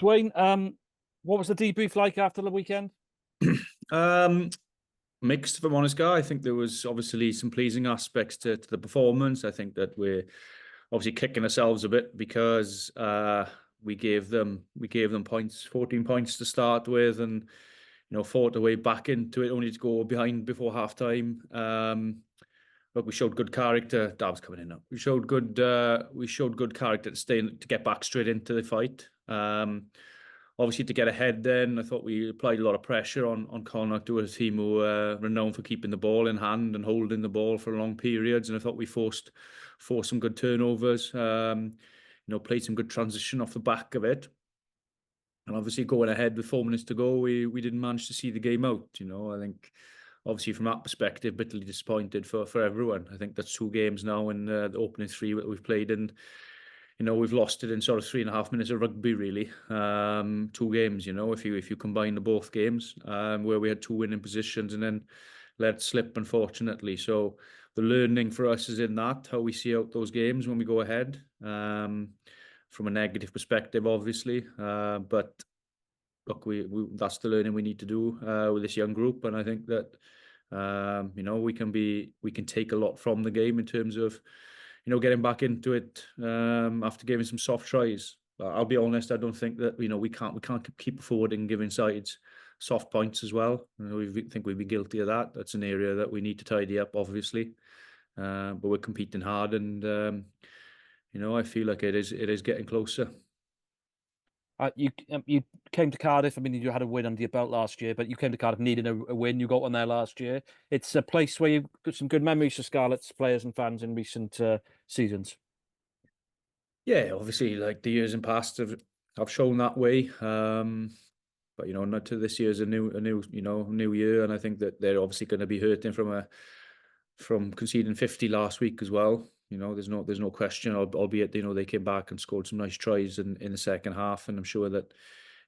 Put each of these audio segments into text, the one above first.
Dwayne, what was the debrief like after the weekend? Mixed, if I'm honest, guy. I think there was obviously some pleasing aspects to the performance. I think that we're obviously kicking ourselves a bit because we gave them points, 14 points to start with, and fought our way back into it only to go behind before half time. But we showed good character. Dav's coming in now. We showed good character to get back straight into the fight. Obviously, to get ahead then, I thought we applied a lot of pressure on Connacht, to a team who are renowned for keeping the ball in hand and holding the ball for long periods. And I thought we forced some good turnovers, played some good transition off the back of it. And obviously, going ahead with 4 minutes to go, we didn't manage to see the game out. I think, obviously, from that perspective, bitterly disappointed for everyone. I think that's 2 games now in the opening 3 that we've played in. We've lost it in sort of 3.5 minutes of rugby, really. 2 games, if you combine the both games, where we had 2 winning positions and then let slip, unfortunately. So the learning for us is in that, how we see out those games when we go ahead, from a negative perspective, obviously. But look, that's the learning we need to do with this young group, and I think that we can take a lot from the game in terms of getting back into it after giving some soft tries. I'll be honest, I don't think that we can't keep forwarding, giving sides soft points as well. We think we'd be guilty of that. That's an area that we need to tidy up, obviously. But we're competing hard, and I feel like it is getting closer. You came to Cardiff. I mean, you had a win under your belt last year, but you came to Cardiff needing a win. You got one there last year. It's a place where you've got some good memories for Scarlets players and fans in recent seasons. Yeah, obviously, like the years in past have shown that way. But not to this year's a new year, and I think that they're obviously going to be hurting from conceding 50 last week as well. There's no question. Albeit they came back and scored some nice tries in the second half, and I'm sure that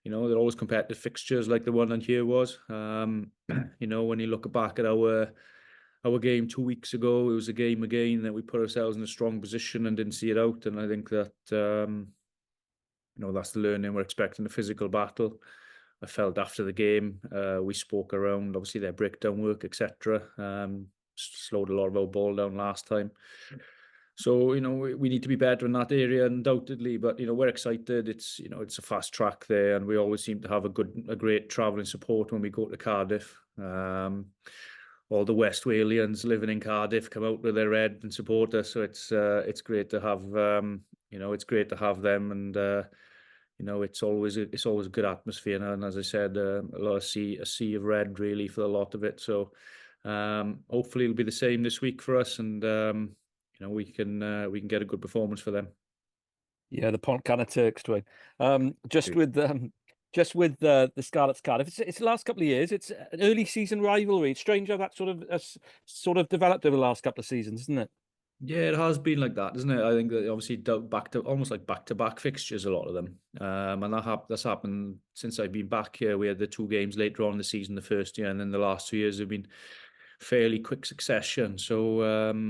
they're always competitive fixtures like the one on here was. When you look back at our game 2 weeks ago, it was a game again that we put ourselves in a strong position and didn't see it out. And I think that that's the learning. We're expecting a physical battle. I felt after the game, we spoke around obviously their breakdown work, etc. Slowed a lot of our ball down last time. So we need to be better in that area, undoubtedly. But we're excited. It's it's a fast track there, and we always seem to have a great travelling support when we go to Cardiff. All the West Walians living in Cardiff come out with their red and support us. So it's great to have it's great to have them, and it's always a good atmosphere. And as I said, a sea of red really for a lot of it. So hopefully it'll be the same this week for us, and we can get a good performance for them. Yeah, the Pontcanna Turks, Dwayne. Just with the Scarlets Cardiff, it's the last couple of years. It's an early season rivalry. It's strange how that sort of developed over the last couple of seasons, isn't it? Yeah, it has been like that, isn't it? I think that obviously almost like back-to-back fixtures, a lot of them, and that's happened since I've been back here. We had the 2 games later on in the season, the first year, and then the last 2 years have been fairly quick succession. So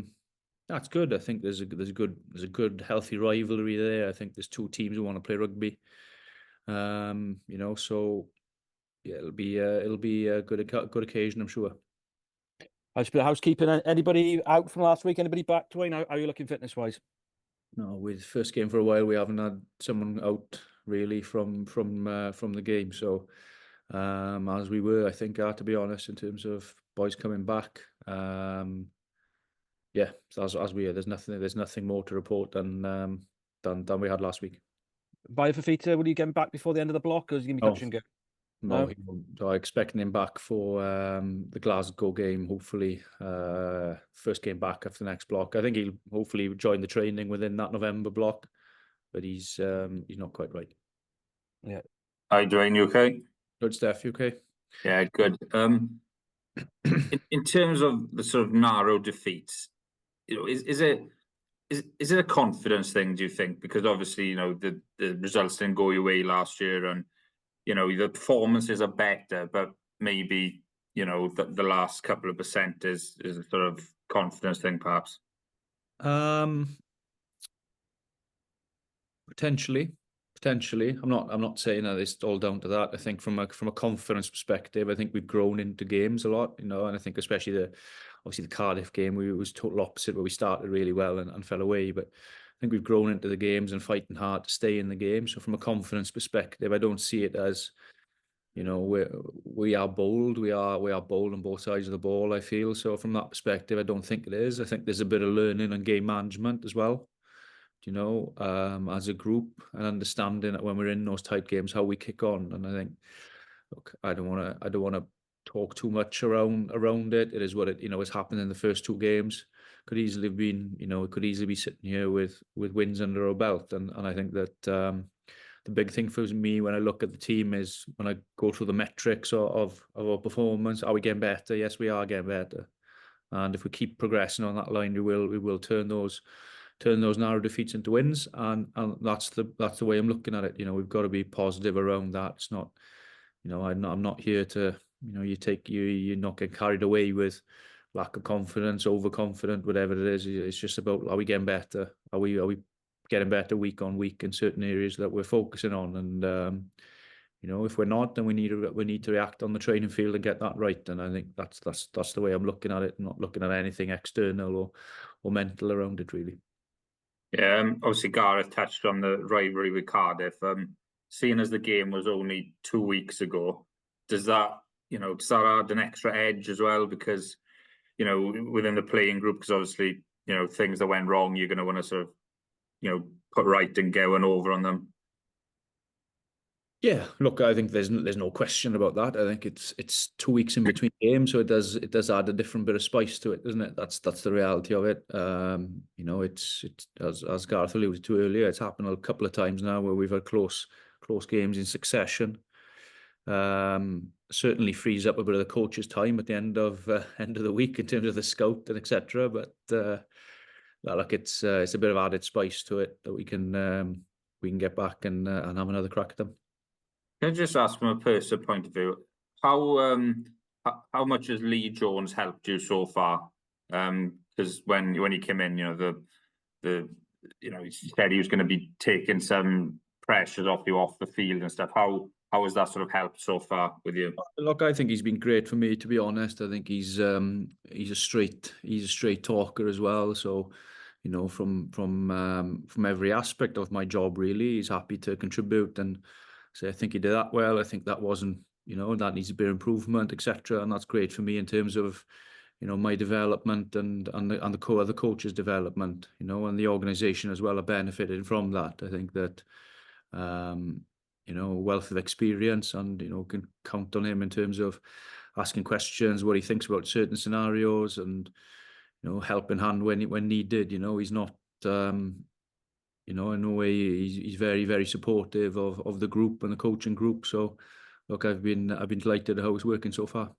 that's good. I think there's a good healthy rivalry there. I think there's 2 teams who want to play rugby. So yeah, it'll be a good occasion, I'm sure. How's housekeeping? Anybody out from last week? Anybody back, Dwayne? How are you looking fitness wise? No, with first game for a while, we haven't had someone out really from the game. So as we were, I think, to be honest, in terms of boys coming back. Yeah, so as we are, there's nothing more to report than we had last week. Bayo Fafita, will you get him back before the end of the block, or is he going to be touch and go? No, I'm expecting him back for the Glasgow game, hopefully. First game back after the next block. I think he'll hopefully join the training within that November block, but he's not quite right. Yeah. Hi, Dwayne, you okay? Good, Steph, you okay? Yeah, good. In terms of the sort of narrow defeats, is it a confidence thing, do you think? Because obviously, the results didn't go your way last year, and the performances are better, but maybe the last couple of percent is a sort of confidence thing, perhaps. Potentially, Potentially. I'm not saying that it's all down to that. I think from a confidence perspective, I think we've grown into games a lot, and I think especially obviously the Cardiff game, it was total opposite, where we started really well and fell away. But I think we've grown into the games and fighting hard to stay in the game. So from a confidence perspective, I don't see it as, we are bold. We are bold on both sides of the ball, I feel. So from that perspective, I don't think it is. I think there's a bit of learning and game management as well, as a group, and understanding that when we're in those tight games, how we kick on. And I think, look, I don't want to talk too much around it. It is what it, has happened in the first 2 games. Could easily have been, it could easily be sitting here with wins under our belt. And I think that the big thing for me when I look at the team is when I go through the metrics of our performance, are we getting better? Yes, we are getting better. And if we keep progressing on that line, we will turn those narrow defeats into wins, and that's the way I'm looking at it. We've got to be positive around that. It's not, I'm not here to, you're not getting carried away with lack of confidence, overconfident, whatever it is. It's just about, are we getting better? Are we getting better week on week in certain areas that we're focusing on? And if we're not, then we need to react on the training field and get that right. And I think that's the way I'm looking at it. I'm not looking at anything external or mental around it, really. Yeah, obviously Gareth touched on the rivalry with Cardiff. Seeing as the game was only 2 weeks ago, does that add an extra edge as well? Because, within the playing group, because obviously, things that went wrong, you're going to want to sort of, put right and get one over on them. Yeah, look, I think there's no question about that. I think it's 2 weeks in between games, so it does add a different bit of spice to it, doesn't it? That's the reality of it. It's as Gareth alluded to earlier, it's happened a couple of times now where we've had close games in succession. Certainly frees up a bit of the coach's time at the end of the week in terms of the scout and etc. But look, it's a bit of added spice to it that we can get back and have another crack at them. Can I just ask from a personal point of view, how much has Lee Jones helped you so far? Because when he came in, he said he was going to be taking some pressures off you off the field and stuff. How has that sort of helped so far with you? Look, I think he's been great for me, to be honest. I think he's a straight talker as well. So, from every aspect of my job, really, he's happy to contribute. And so I think he did that well. I think that wasn't, that needs a bit of improvement, etc. And that's great for me in terms of, my development and the other coaches' development, and the organisation as well are benefited from that. I think that, wealth of experience, and, can count on him in terms of asking questions, what he thinks about certain scenarios, and, helping hand when needed. He's not, in no way, he's very, very supportive of the group and the coaching group. So, look, I've been delighted how it's working so far.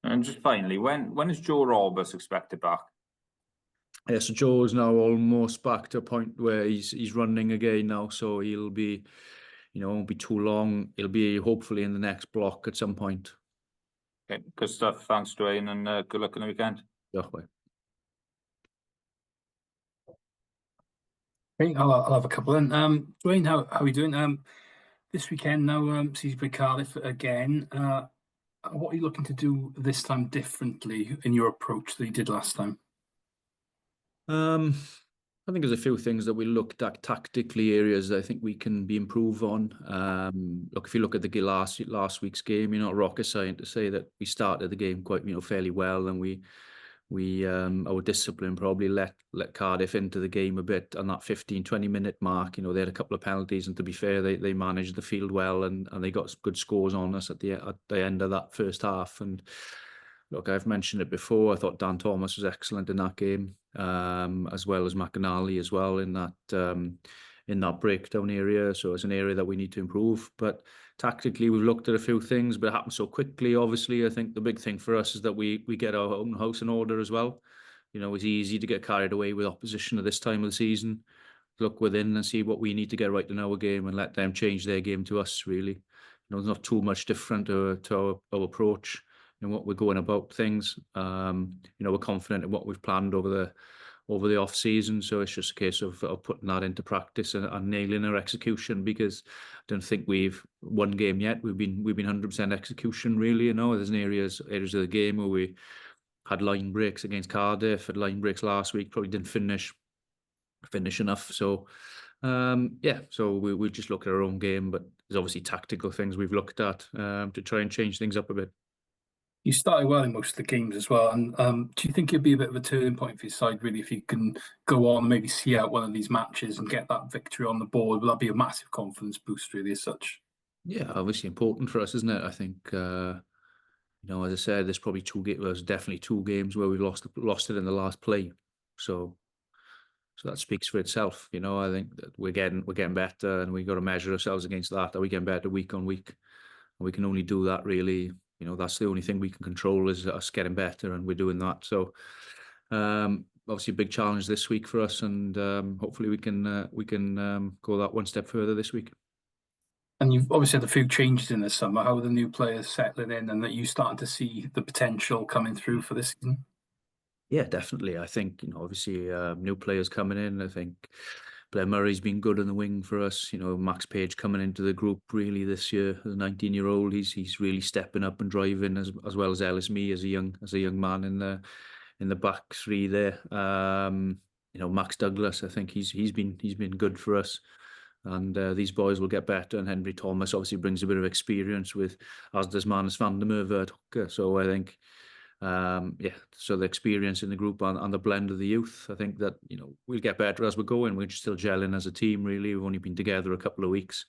And just finally, when is Joe Roberts expected back? Yeah, so Joe's now almost back to a point where he's running again now. So he'll be, won't be too long. He'll be hopefully in the next block at some point. Okay, good stuff. Thanks, Dwayne, and good luck on the weekend. Yeah, bye. Okay, I'll have a couple then. Dwayne, how are we doing? This weekend now, sees you Cardiff again. What are you looking to do this time differently in your approach that you did last time? I think there's a few things that we looked at tactically, areas I think we can be improved on. Look, if you look at the last week's game, you're not rocket science to say that we started the game quite, fairly well, and we our discipline probably let Cardiff into the game a bit on that 15-20 minute mark. They had a couple of penalties, and to be fair, they managed the field well, and they got good scores on us at the end of that first half. And look, I've mentioned it before, I thought Dan Thomas was excellent in that game, as well as McAnally as well in that breakdown area. So it's an area that we need to improve. But tactically, we've looked at a few things, but it happened so quickly. Obviously, I think the big thing for us is that we get our own house in order as well. It's easy to get carried away with opposition at this time of the season. Look within and see what we need to get right in our game, and let them change their game to us, really. There's not too much different to our approach and what we're going about things. We're confident in what we've planned over over the off season. So it's just a case of putting that into practice and nailing our execution, because I don't think we've won game yet. We've been 100% execution, really. You know, there's areas of the game where we had line breaks against Cardiff, had line breaks last week, probably didn't finish enough. So so we just look at our own game, but there's obviously tactical things we've looked at to try and change things up a bit. You started well in most of the games as well, and do you think it'd be a bit of a turning point for your side, really, if you can go on and maybe see out one of these matches and get that victory on the board? Will that be a massive confidence boost, really, as such? Yeah, obviously important for us, isn't it? I think as I said, there's probably there's definitely 2 games where we've lost it in the last play, so that speaks for itself. You know, I think that we're getting better, and we got to measure ourselves against that. Are we getting better week on week? And we can only do that, really. You know, that's the only thing we can control, is us getting better, and we're doing that. So, obviously, a big challenge this week for us, and hopefully we can go that one step further this week. And you've obviously had a few changes in the summer. How are the new players settling in, and that you starting to see the potential coming through for this season? Yeah, definitely. I think, obviously, new players coming in. I think Blair Murray's been good on the wing for us. You know, Max Page coming into the group really this year, as a 19-year-old. He's really stepping up and driving, as well as Ellis Mee as a young man in the back three there. Max Douglas, I think he's been good for us. And these boys will get better. And Henry Thomas obviously brings a bit of experience, as does Manus van der Merwe at hooker. So I think, so the experience in the group and the blend of the youth, I think that, we'll get better as we're going. We're just still gelling as a team, really. We've only been together a couple of weeks.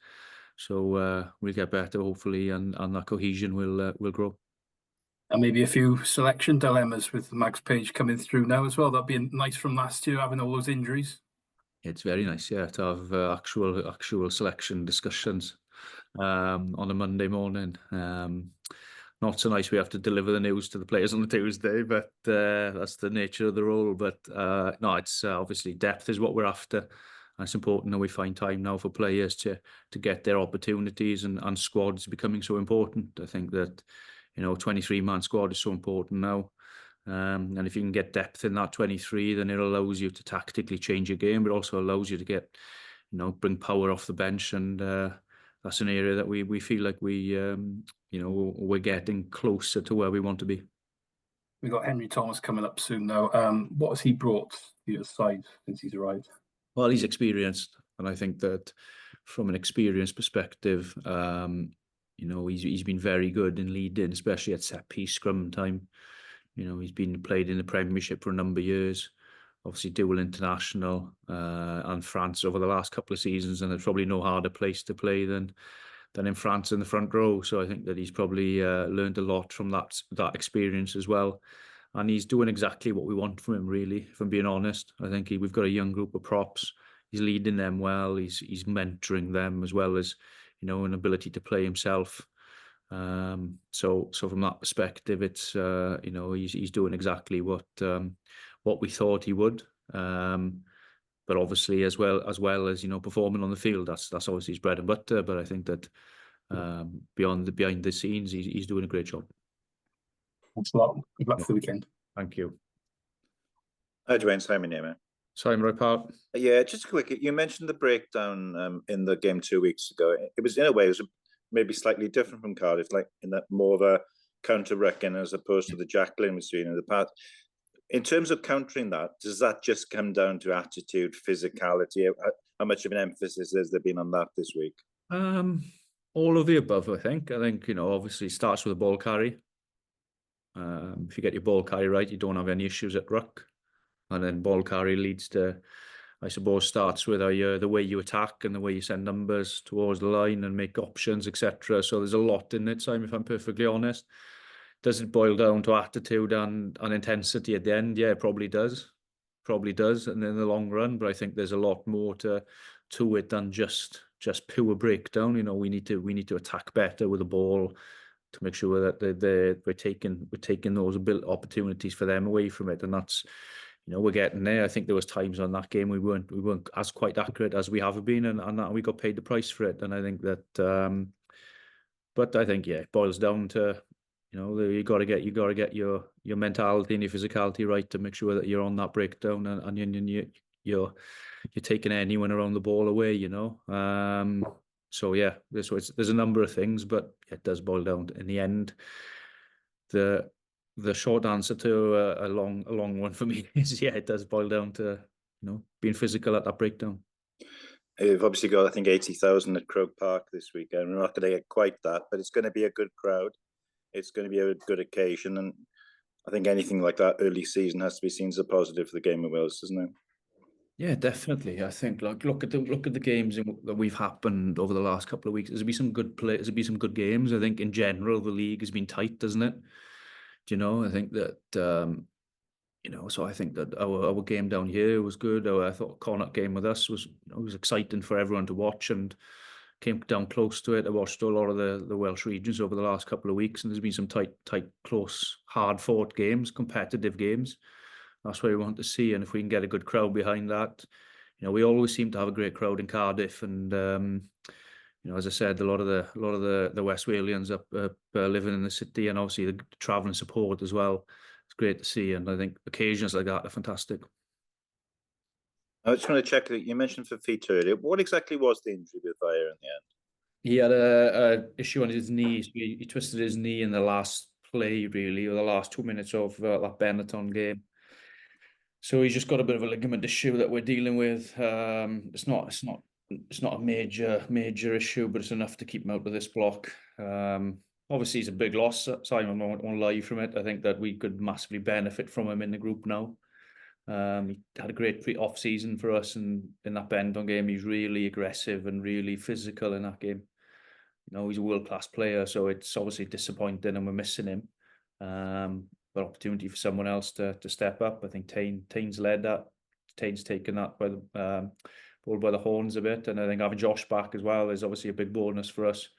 So we'll get better, hopefully, and that cohesion will grow. And maybe a few selection dilemmas with Max Page coming through now as well. That'd be nice from last year, having all those injuries. It's very nice, yeah, to have actual selection discussions on a Monday morning. Not so nice we have to deliver the news to the players on the Tuesday, but that's the nature of the role. But no, it's obviously depth is what we're after. And it's important that we find time now for players to get their opportunities, and squads becoming so important. I think that 23-man squad is so important now. And if you can get depth in that 23, then it allows you to tactically change your game, but also allows you to get, bring power off the bench. And that's an area that we feel like we're getting closer to where we want to be. We've got Henry Thomas coming up soon now. What has he brought to your side since he's arrived? Well, he's experienced. And I think that from an experience perspective, he's been very good in leading, especially at set piece scrum time. He's been played in the Premiership for a number of years, obviously dual international and France over the last couple of seasons, and there's probably no harder place to play than in France in the front row. So I think that he's probably learned a lot from that experience as well. And he's doing exactly what we want from him, really, if I'm being honest. I think we've got a young group of props. He's leading them well. He's mentoring them, as well as, an ability to play himself. So from that perspective, it's he's doing exactly what we thought he would. But obviously, as well as performing on the field, that's obviously his bread and butter. But I think that behind the scenes, he's doing a great job. Thanks a lot. Good luck for the weekend. Thank you. Hi, Dwayne. Simon here, man. Simon, right, part. Yeah, just quick. You mentioned the breakdown in the game 2 weeks ago. It was, in a way, maybe slightly different from Cardiff, like in that more of a counter-wrecking as opposed to the jackling we've seen in the past. In terms of countering that, does that just come down to attitude, physicality? How much of an emphasis has there been on that this week? All of the above, I think. I think, obviously it starts with a ball carry. If you get your ball carry right, you don't have any issues at ruck. And then ball carry leads to, I suppose, starts with the way you attack and the way you send numbers towards the line and make options, etc. So there's a lot in it, Simon, if I'm perfectly honest. Does it boil down to attitude and intensity at the end? Yeah, it probably does. Probably does, and in the long run. But I think there's a lot more to it than just pure breakdown. We need to attack better with the ball to make sure that we're taking those opportunities for them away from it, and that's. We're getting there. I think there was times on that game we weren't as quite accurate as we have been, and that we got paid the price for it. And I think that, but I think, yeah, it boils down to you know, you got to get your mentality and your physicality right to make sure that you're on that breakdown and you're taking anyone around the ball away, you know. So yeah, there's a number of things, but it does boil down in the end. The short answer to a long one for me is, yeah, it does boil down to, you know, being physical at that breakdown. We've obviously got, I think, 80,000 at Croke Park this weekend. We're not going to get quite that, but it's going to be a good crowd. It's going to be a good occasion, and I think anything like that early season has to be seen as a positive for the game of Wales, doesn't it? Yeah, definitely. I think, like, look at the games that we've happened over the last couple of weeks. There's been some good play. There's been some good games. I think in general the league has been tight, doesn't it? Do you know? I think that you know. So I think that our game down here was good. I thought Connacht game with us was exciting for everyone to watch, and came down close to it. I watched a lot of the Welsh regions over the last couple of weeks, and there's been some tight, close, hard-fought games, competitive games. That's what we want to see, and if we can get a good crowd behind that, you know, we always seem to have a great crowd in Cardiff, and you know, as I said, a lot of the West Walians up living in the city, and obviously the travelling support as well. It's great to see, and I think occasions like that are fantastic. I just want to check that you mentioned Fafita earlier. What exactly was the injury with Vaya in the end? He had a issue on his knee. So he twisted his knee in the last play, really, or the last 2 minutes of that Benetton game. So he's just got a bit of a ligament issue that we're dealing with. It's not a major issue, but it's enough to keep him out of this block. Obviously, it's a big loss. Simon won't lie from it. I think that we could massively benefit from him in the group now. He had a great off season for us, and in that Benetton game, he's really aggressive and really physical in that game. You know, he's a world-class player, so it's obviously disappointing, and we're missing him. But opportunity for someone else to step up. I think Tain's led that. Tain's taken that by the ball by the horns a bit, and I think having Josh back as well is obviously a big bonus for us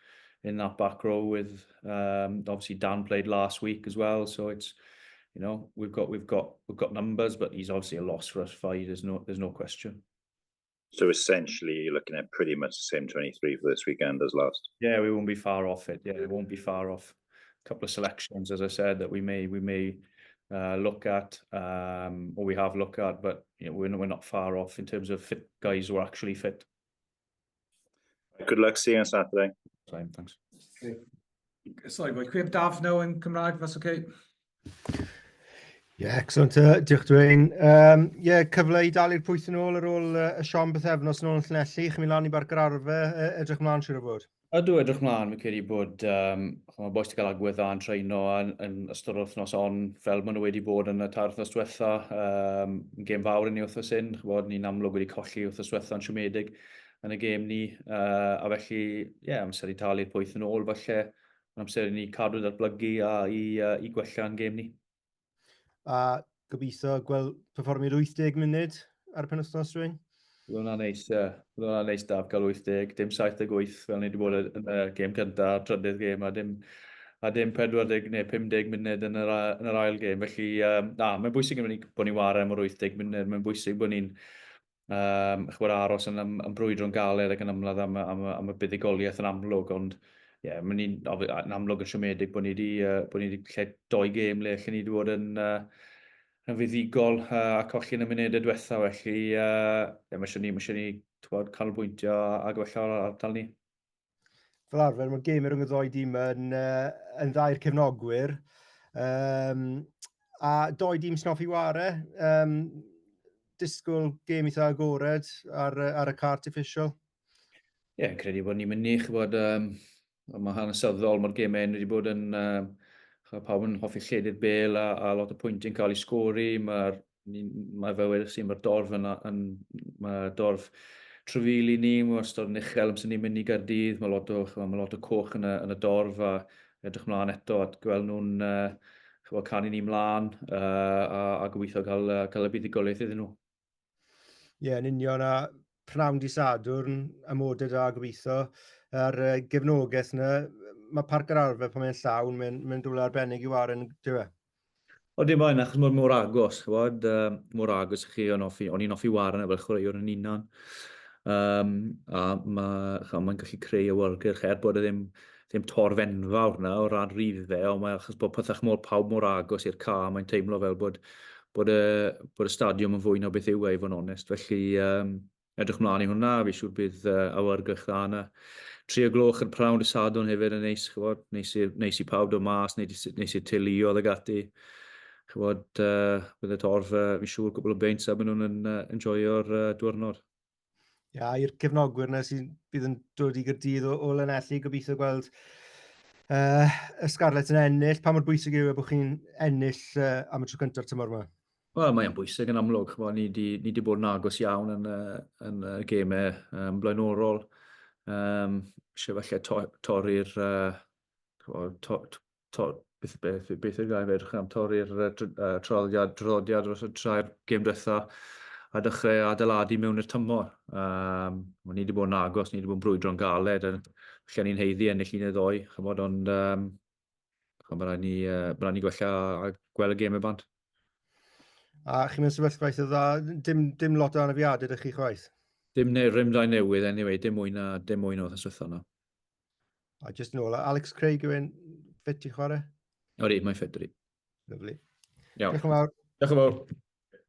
in that back row. With obviously Dan played last week as well, so it's, you know, we've got numbers, but he's obviously a loss for us. There's no question. So essentially, you're looking at pretty much the same 23 for this weekend as last. Yeah, we won't be far off it. Yeah, we won't be far off. A couple of selections, as I said, that we may look at, or we have looked at, but you know, we're not far off in terms of fit guys who are actually fit. Good luck. See you on Saturday. Same, thanks. Okay. Sorry, boy. Can we have Daf now in Cymraeg, if that's okay? Yeah, excellent. Diolch Dwayne. Yeah, cyfle I dal i'r pwyth yn ôl ar ôl y Siom bythefnos nôl yn Llanelli. Chi'n mynd lan i Barcararfe, edrych mlaen siŵr o fod? Ydw, edrych mlaen, fi'n credu bod mae boes wedi cael agwedd dda yn treino yn ystod yr wythnos fel maen nhw wedi bod yn y tair wythnos diwetha. Gêm fawr i ni wythnos hyn, ni'n amlwg wedi colli wythnos diwetha yn siomedig yn y gêm ni. A felly, ie, amser i talu'r pwyth yn ôl, falle amser i ni cadw datblygu a i gwella'n gêm ni. A gobeithio gweld perfformiad 80 munud ar y penwythnos Dwayne? Bydd hwnna'n neis, bydd hwnna'n neis Daf gael 80, dim 78 fel ni wedi bod yn y gêm cyntaf, trydydd gêm, a dim 40 neu 50 munud yn yr ail gêm. Felly, mae'n bwysig bod ni'n ware am yr 80 munud, mae'n bwysig bod ni'n aros yn brwydro'n galed ac yn ymladd am y buddigoliaeth yn amlwg, ond ie, mae'n amlwg yn siomedig bod ni wedi lle 2 gêm le lle ni wedi bod yn fuddigol a colli yn y munudau diwetha, felly mae eisiau ni canolbwyntio a gwella'r ardal ni. Fel arfer, mae'r gêm rhwng y ddoi dîm yn dda i'r cefnogwyr. A 2 dîm sy'n hoffi ware. Disgwyl gêm eitha agored ar y cart official. Ie, credu bod ni'n mynd i chybod, mae hanesyddol, mae'r gemau wedi bod yn pawb yn hoffi lledu'r bel a lot o pwyntiau'n cael ei sgori. Mae fe wedi sy'n mae'r dorf mae dorf trefili ni, mae'r ystod yn uchel amser ni'n mynd i Gaerdydd, mae lot o coch yn y dorf, a edrych mlaen eto at gweld nhw'n canu ni mlaen a gobeithio cael y buddigoliaeth iddyn nhw. Ie, yn union, a pnawn di Sadwrn, amodau da gobeithio, a'r gefnogaeth yna, mae Parc yr Arfer pan mae'n llawn, mae'n dwle arbennig i waren, diwe? O, dim ond, achos mor agos, mor agos chi, o'n i'n hoffi waren efo chwaraewr yn unan. A mae'n gallu creu awyrgylch, bod e ddim ddim torfenfawr na o ran rif fe, ond mae achos bod pethach pawb mor agos i'r ca, mae'n teimlo fel bod y stadiwm yn fwy na beth yw e, i fod yn onest. Felly, edrych mlaen i hwnna, fi siŵr bydd awyrgych dda yna. 3:00 yn prawn y sadwn hefyd yn neis, chybod, neis i pawb dod mas, neis i'r teuluodd ag ati. Chybod, bydd y torf, fi siŵr gwbl o beint a byd nhw'n enjoyo'r diwrnod. Ia, i'r cefnogwyr yna sy'n bydd yn dod i Gaerdydd o Lanelli, gobeithio gweld y Scarlets yn ennill. Pa mor bwysig yw e bod chi'n ennill am y tro cyntaf tymor yma? Wel, mae'n bwysig yn amlwg. Ni di bod yn agos iawn yn y gemau blaenorol. Eisiau falle torri'r... beth yw'r gair fedrwch am torri'r traddodiad dros y trau'r gêm diwetha a dechrau adeiladu mewn i'r tymor. Ni wedi bod yn agos, ni wedi bod yn brwydro'n galed, lle ni'n heiddi ennill un neu ddoi, chymod, ond byddai ni gwella a gweld y gêm y bant. A chi'n mynd sefyllfa eitha dda, dim lot o anafiadau ydych chi chwaith? Dim rhymdau newydd, anyway, dim mwy o ddyswyddo yna. A just nôl, Alex Craig yw'n ffit i chwarae? Odi, mae'n ffit, odi. Lyfli. Iawn. Diolch yn fawr. Diolch yn fawr.